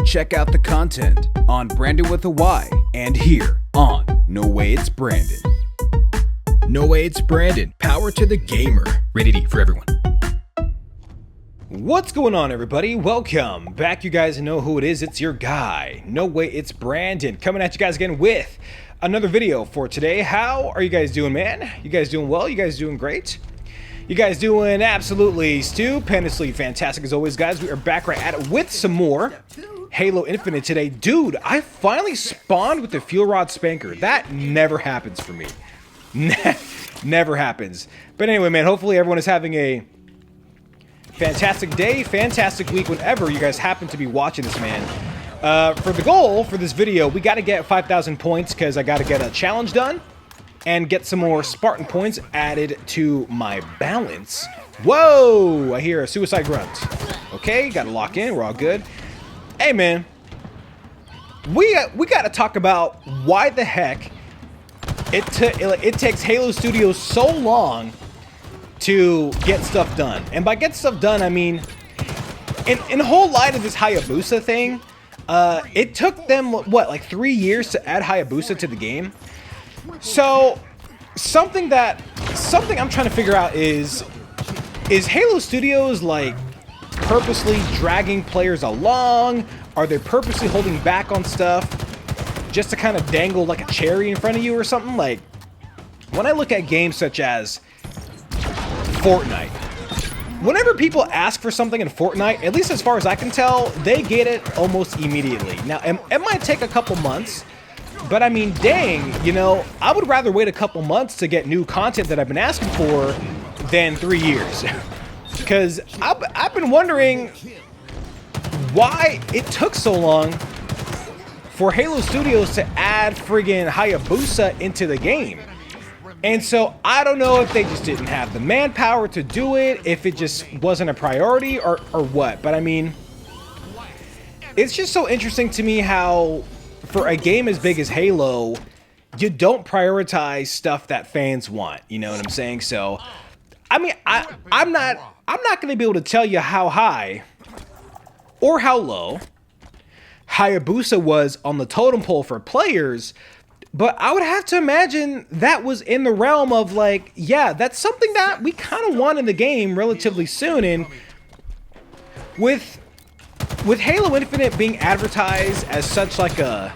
check out the content on Brandon with a Y and here on NowayitsBrandyn. NowayitsBrandyn, power to the gamer. Rated E for everyone. What's going on, everybody? Welcome back. You guys know who it is. It's your guy, NowayitsBrandyn, coming at you guys again with another video for today. How are you guys doing, man? You guys doing well? You guys doing great? You guys doing absolutely stupendously fantastic as always, guys. We are back right at it with some more Halo Infinite today. Dude, I finally spawned with the fuel rod spanker. That never happens for me. Never happens. But anyway, man, hopefully everyone is having a fantastic day, fantastic week, whenever you guys happen to be watching this, man. For the goal for this video, we got to get 5,000 points because I got to get a challenge done and get some more Spartan points added to my balance. Whoa! I hear a suicide grunt. Okay, got to lock in. We're all good. Hey, man. We got to talk about why the heck it takes Halo Studios so long to get stuff done. And by get stuff done, I mean, in the whole light of this Hayabusa thing, it took them, what, like 3 years to add Hayabusa to the game? So, something I'm trying to figure out is Halo Studios, like, purposely dragging players along? Are they purposely holding back on stuff just to kind of dangle like a cherry in front of you or something? Like, when I look at games such as Fortnite, whenever people ask for something in Fortnite, at least as far as I can tell, they get it almost immediately. Now, it might take a couple months, but I mean, dang, you know, I would rather wait a couple months to get new content that I've been asking for than 3 years. Because I've been wondering why it took so long for Halo Studios to add friggin' Hayabusa into the game. And so I don't know if they just didn't have the manpower to do it, if it just wasn't a priority or what. But I mean, it's just so interesting to me how for a game as big as Halo, you don't prioritize stuff that fans want. You know what I'm saying? So, I mean, I'm not going to be able to tell you how high or how low Hayabusa was on the totem pole for players, but I would have to imagine that was in the realm of like, yeah, that's something that we kind of want in the game relatively soon. And with Halo Infinite being advertised as such like a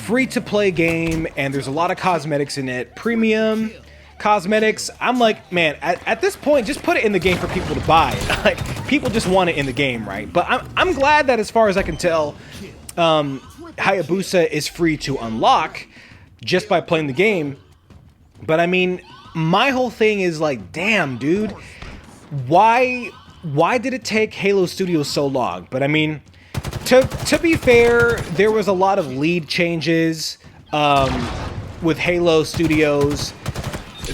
free-to-play game, and there's a lot of cosmetics in it, premium cosmetics, I'm like, man, at this point, just put it in the game for people to buy. Like, people just want it in the game, right? But I'm glad that as far as I can tell, Hayabusa is free to unlock just by playing the game. But I mean, my whole thing is like, damn, dude, why did it take Halo Studios so long? But I mean, to be fair, there was a lot of lead changes with Halo Studios.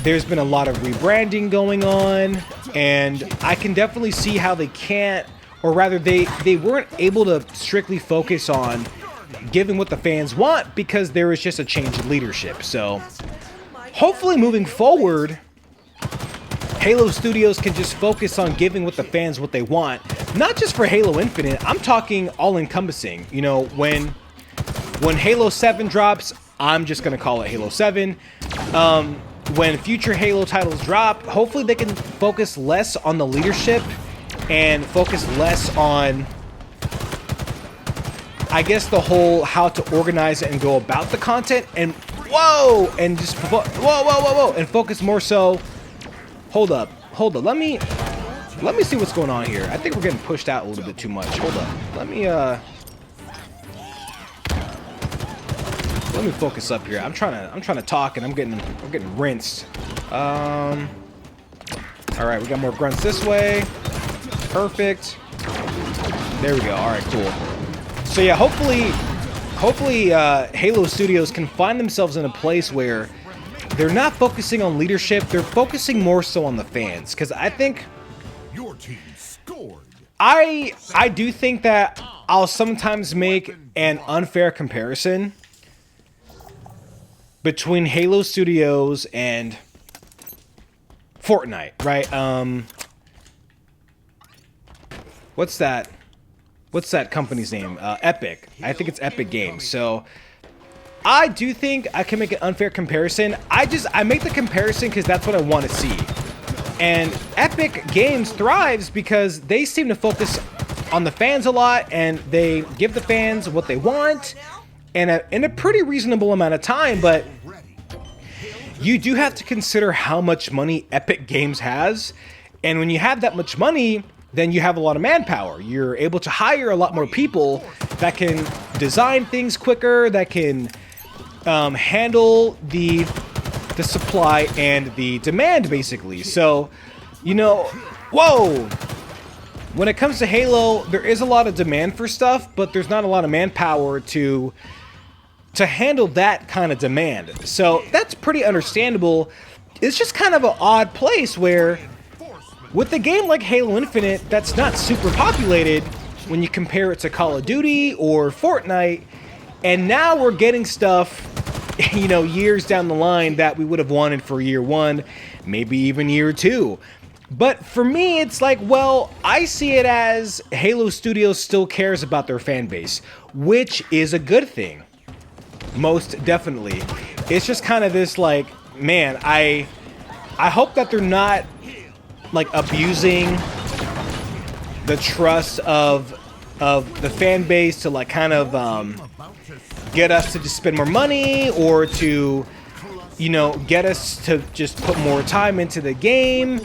There's been a lot of rebranding going on, and I can definitely see how they can't, or rather they weren't able to strictly focus on giving what the fans want because there was just a change in leadership. So hopefully moving forward, Halo Studios can just focus on giving what the fans what they want. Not just for Halo Infinite, I'm talking all-encompassing. You know, when Halo 7 drops, I'm just going to call it Halo 7. When future Halo titles drop, hopefully they can focus less on the leadership and focus less on, I guess, the whole how to organize it and go about the content. And whoa, and just whoa, and focus more so. Hold up. Let me see what's going on here. I think we're getting pushed out a little bit too much. Hold up. Let me focus up here. I'm trying to talk and I'm getting rinsed. All right, we got more grunts this way. Perfect. There we go. All right, cool. So yeah, hopefully Halo Studios can find themselves in a place where they're not focusing on leadership, they're focusing more so on the fans. Because I think your team scored. I do think that I'll sometimes make an unfair comparison between Halo Studios and Fortnite, right? What's that? what's that company's name? Epic. I think it's Epic Games. So I do think I can make an unfair comparison. I make the comparison because that's what I want to see. And Epic Games thrives because they seem to focus on the fans a lot, and they give the fans what they want and in a pretty reasonable amount of time. But you do have to consider how much money Epic Games has. And when you have that much money, then you have a lot of manpower. You're able to hire a lot more people that can design things quicker, that can handle the supply and the demand, basically. So, you know, whoa! When it comes to Halo, there is a lot of demand for stuff, but there's not a lot of manpower to handle that kind of demand. So that's pretty understandable. It's just kind of an odd place where, with a game like Halo Infinite that's not super populated when you compare it to Call of Duty or Fortnite, and now we're getting stuff, you know, years down the line that we would have wanted for year one, maybe even year two. But for me, it's like, well, I see it as Halo Studios still cares about their fan base, which is a good thing. Most definitely. It's just kind of this, like, man, I hope that they're not, like, abusing the trust of the fan base to, like, kind of get us to just spend more money, or to, you know, get us to just put more time into the game.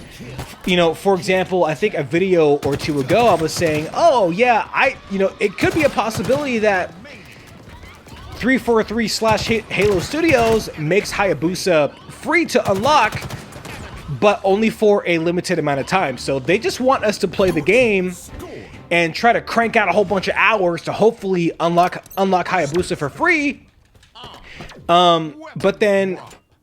You know, for example, I think a video or two ago I was saying, oh yeah, you know, it could be a possibility that 343/Halo Studios makes Hayabusa free to unlock, but only for a limited amount of time. So they just want us to play the game and try to crank out a whole bunch of hours to hopefully unlock Hayabusa for free. But then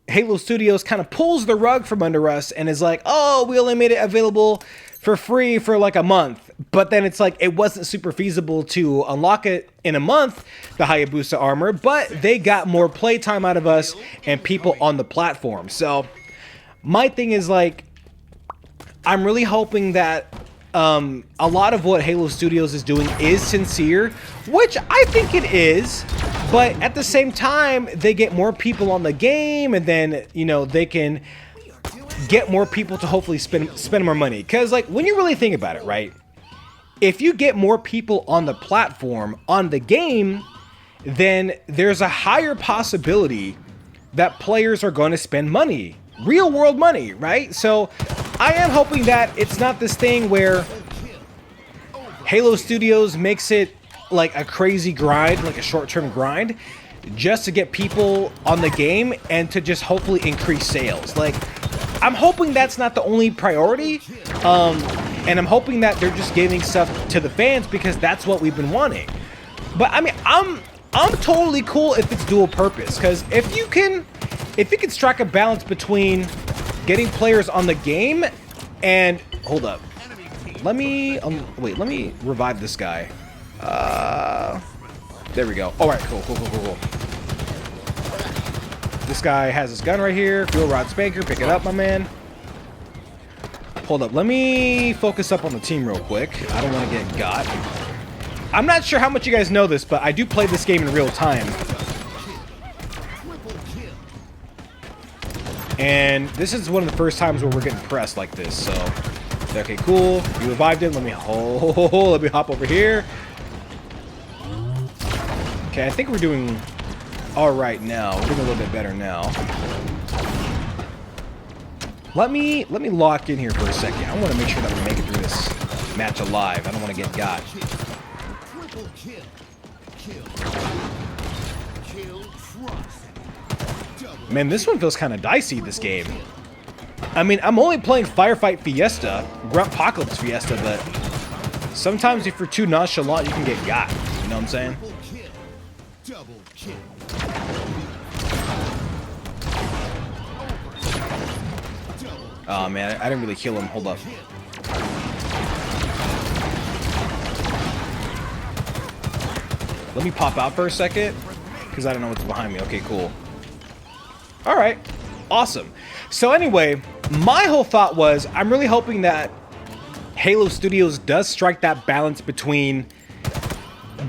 Halo Studios kind of pulls the rug from under us and is like, oh, we only made it available for free for like a month. But then it's like, it wasn't super feasible to unlock it in a month, the Hayabusa armor, but they got more playtime out of us and people on the platform. So my thing is, like, I'm really hoping that a lot of what Halo Studios is doing is sincere, which I think it is, but at the same time, they get more people on the game, and then, you know, they can get more people to hopefully spend more money. Because, like, when you really think about it, right, if you get more people on the platform, on the game, then there's a higher possibility that players are going to spend money, real world money, right? So I am hoping that it's not this thing where Halo Studios makes it like a crazy grind, like a short-term grind, just to get people on the game and to just hopefully increase sales. Like, I'm hoping that's not the only priority, and I'm hoping that they're just giving stuff to the fans because that's what we've been wanting. But I mean, I'm totally cool if it's dual purpose, because if you can strike a balance between getting players on the game and, hold up, let me revive this guy. There we go. All right, cool. This guy has his gun right here. Fuel rod spanker, pick it up, my man. Hold up, let me focus up on the team real quick. I don't want to get got. I'm not sure how much you guys know this, but I do play this game in real time. And this is one of the first times where we're getting pressed like this, so. Okay, cool. You revived him. Let me hop over here. Okay, I think we're doing all right now. We're doing a little bit better now. Let me lock in here for a second. I want to make sure that we make it through this match alive. I don't want to get got. Man, this one feels kind of dicey, this game. I mean, I'm only playing Firefight Fiesta, Gruntpocalypse Fiesta, but sometimes if you're too nonchalant, you can get got. You know what I'm saying? Oh man, I didn't really kill him. Hold up. Let me pop out for a second, because I don't know what's behind me. Okay, cool. All right, awesome. So anyway, my whole thought was, I'm really hoping that Halo Studios does strike that balance between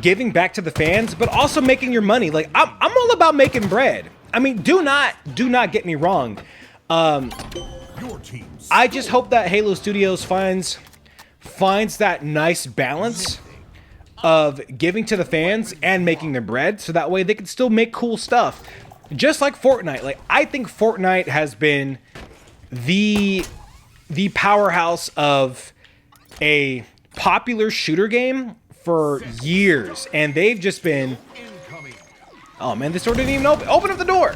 giving back to the fans, but also making your money. Like I'm all about making bread. I mean, do not get me wrong. I just hope that Halo Studios finds that nice balance of giving to the fans and making their bread, so that way they can still make cool stuff. Just like Fortnite. Like, I think Fortnite has been the powerhouse of a popular shooter game for years, and they've just been... Oh man, this door didn't even open up the door.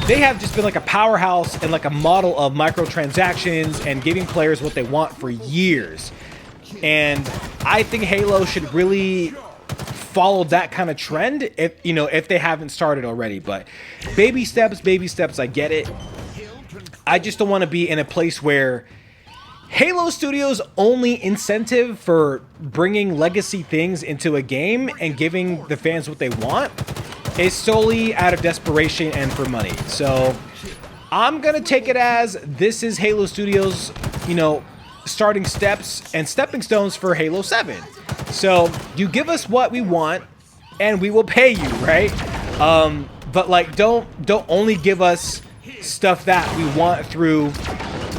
They have just been like a powerhouse and like a model of microtransactions and giving players what they want for years. And I think Halo should really follow that kind of trend if they haven't started already. But baby steps, I get it. I just don't want to be in a place where Halo Studios' only incentive for bringing legacy things into a game and giving the fans what they want is solely out of desperation and for money. So I'm gonna take it as this is Halo Studios, starting steps and stepping stones for Halo 7. So you give us what we want and we will pay you, right? But like don't only give us stuff that we want through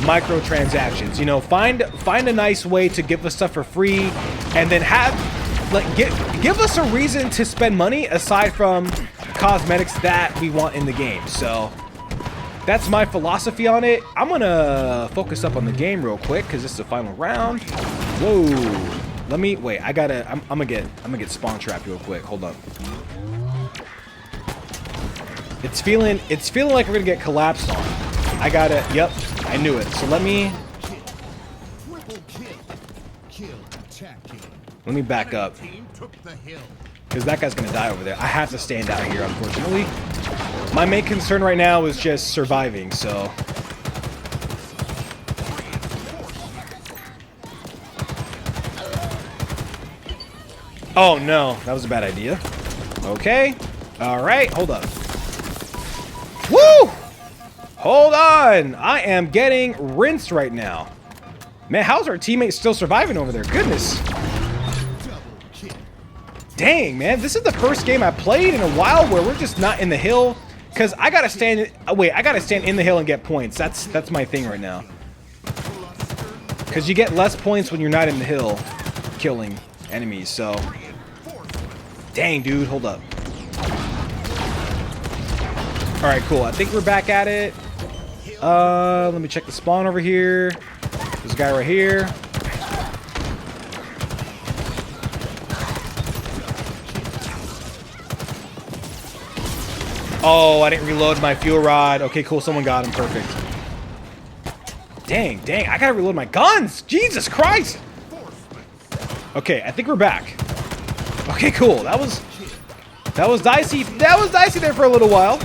microtransactions. Find a nice way to give us stuff for free, and then give us a reason to spend money aside from cosmetics that we want in the game. So that's my philosophy on it. I'm gonna focus up on the game real quick because this is the final round. Whoa, let me wait. I'm gonna get spawn trapped real quick. Hold on. It's feeling like we're gonna get collapsed on. Yep, I knew it. So let me back up, because that guy's gonna die over there. I have to stand out here, unfortunately. My main concern right now is just surviving, so. Oh no, that was a bad idea. Okay, all right, hold up. Woo! Hold on, I am getting rinsed right now. Man, how's our teammate still surviving over there? Goodness. Dang, man, this is the first game I played in a while where we're just not in the hill. Because I gotta stand in the hill and get points. That's my thing right now. Because you get less points when you're not in the hill killing enemies, so. Dang, dude, hold up. Alright, cool. I think we're back at it. Let me check the spawn over here. There's a guy right here. Oh, I didn't reload my fuel rod. Okay, cool. Someone got him. Perfect. Dang. I gotta reload my guns. Jesus Christ. Okay, I think we're back. Okay, cool. That was dicey. That was dicey there for a little while.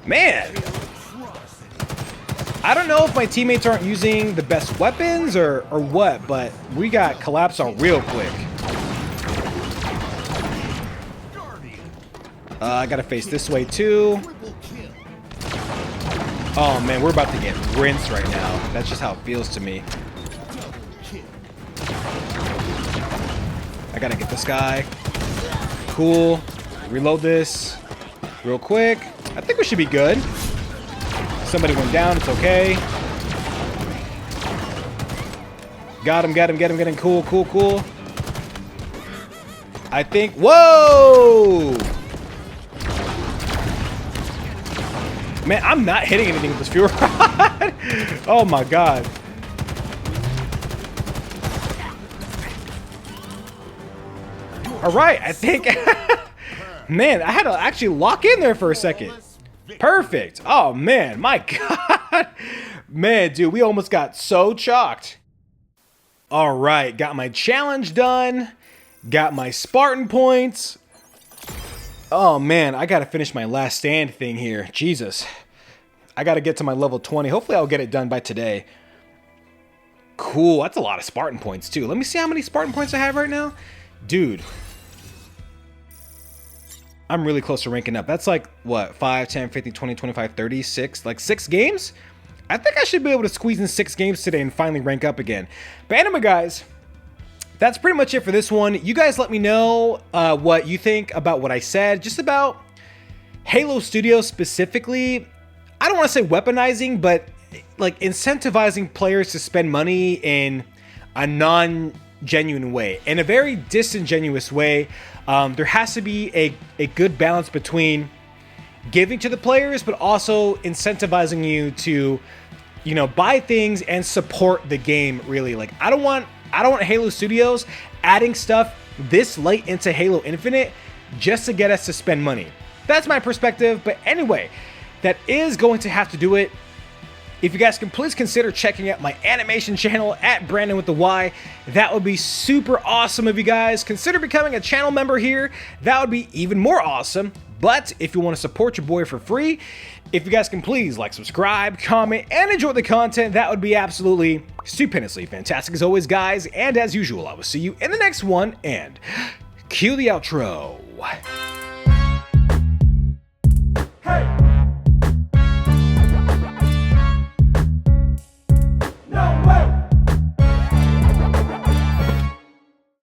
Man. I don't know if my teammates aren't using the best weapons or what, but we got collapsed on real quick. I gotta face this way too. Oh man, we're about to get rinsed right now. That's just how it feels to me. I gotta get this guy. Cool. Reload this real quick. I think we should be good. Somebody went down, it's okay. Got him. Cool. I think, whoa! Man, I'm not hitting anything with this fuel rod. Oh my god. Alright, I think... Man, I had to actually lock in there for a second. Perfect. Oh man, my god. Man, dude, we almost got so chalked. Alright, got my challenge done. Got my Spartan points. Oh man, I gotta finish my last stand thing here. Jesus. I gotta get to my level 20. Hopefully I'll get it done by today. Cool, that's a lot of Spartan points too. Let me see how many Spartan points I have right now. Dude. I'm really close to ranking up. That's like, what, 5, 10, 15, 20, 25, 30, 6? Like 6 games? I think I should be able to squeeze in 6 games today and finally rank up again. But anyway, guys, that's pretty much it for this one. You guys let me know what you think about what I said, just about Halo Studios specifically. I don't want to say weaponizing, but like incentivizing players to spend money in a non-genuine way, in a very disingenuous way. There has to be a good balance between giving to the players, but also incentivizing you to, you know, buy things and support the game. Really, like I don't want Halo Studios adding stuff this late into Halo Infinite just to get us to spend money. That's my perspective. But anyway, that is going to have to do it. If you guys can please consider checking out my animation channel at Brandyn with the Y, that would be super awesome. If you guys consider becoming a channel member here, that would be even more awesome. But if you want to support your boy for free, if you guys can please like, subscribe, comment, and enjoy the content, that would be absolutely stupendously fantastic as always, guys. And as usual, I will see you in the next one, and cue the outro.